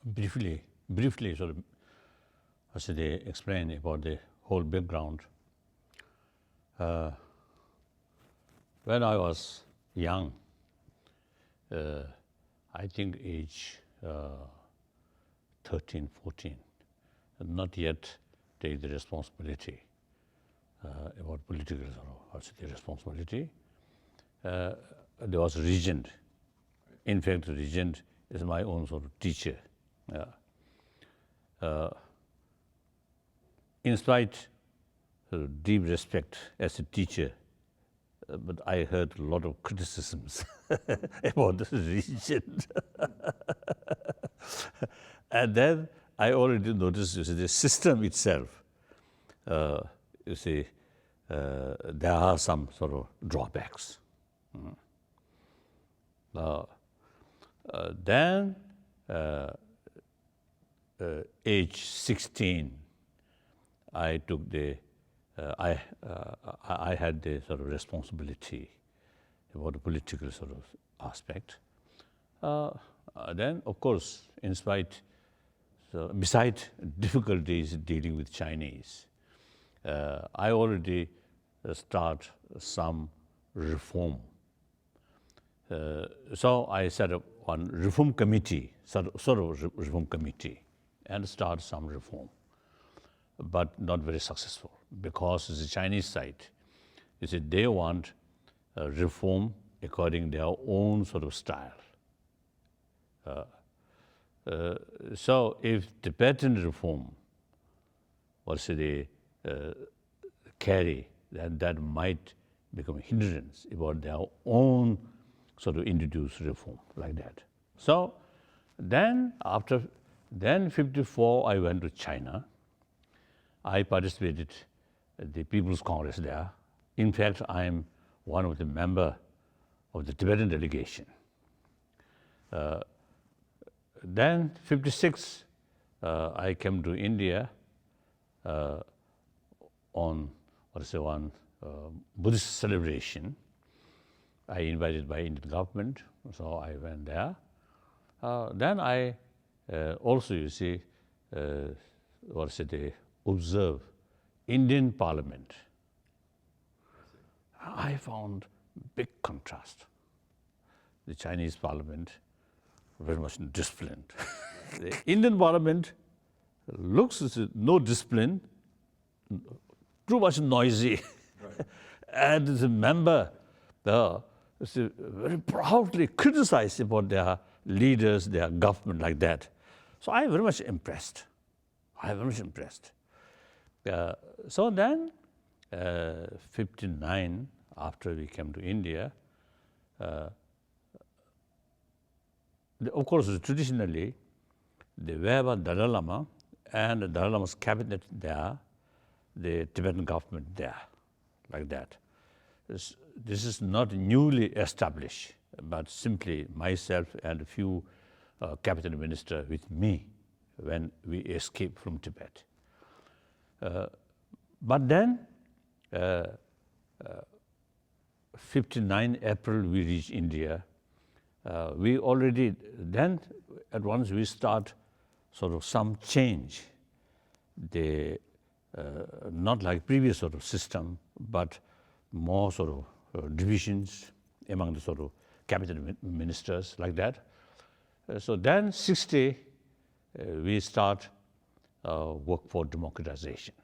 briefly sort of explain about the whole background. When I was young, I think age 13, 14, not yet take the responsibility about political responsibility. There was a regent. In fact, the regent is my own sort of teacher. In spite of deep respect as a teacher, but I heard a lot of criticisms about the regent. And then I already noticed, the system itself, there are some sort of drawbacks. Then, age 16, I took I had the sort of responsibility about the political sort of aspect. Then, of course, beside difficulties dealing with Chinese, I already start some reform. So I set up one reform committee, sort of reform committee, and start some reform, but not very successful because the Chinese side, they want reform according to their own sort of style. So if Tibetan reform carry, then that might become a hindrance about their own sort of introduced reform like that. So then after 54, I went to China. I participated at the People's Congress there. In fact, I'm one of the members of the Tibetan delegation. Then 56, I came to India on one Buddhist celebration. I invited by Indian government, so I went there. Then I also, observe Indian Parliament. I found big contrast. The Chinese Parliament, very much disciplined. The Indian Parliament looks no discipline, too much noisy. Right. And the member very proudly criticized about their leaders, their government like that. So I very much impressed. So then, 59, after we came to India, of course, traditionally, the wherever Dalai Lama and the Dalai Lama's cabinet there, the Tibetan government there, like that. This is not newly established, but simply myself and a few cabinet ministers with me when we escaped from Tibet. But then, 59 April, we reached India. We already, then at once we start sort of some change. Not like previous sort of system, but more sort of divisions among the sort of cabinet ministers like that. So then 60, we start work for democratization.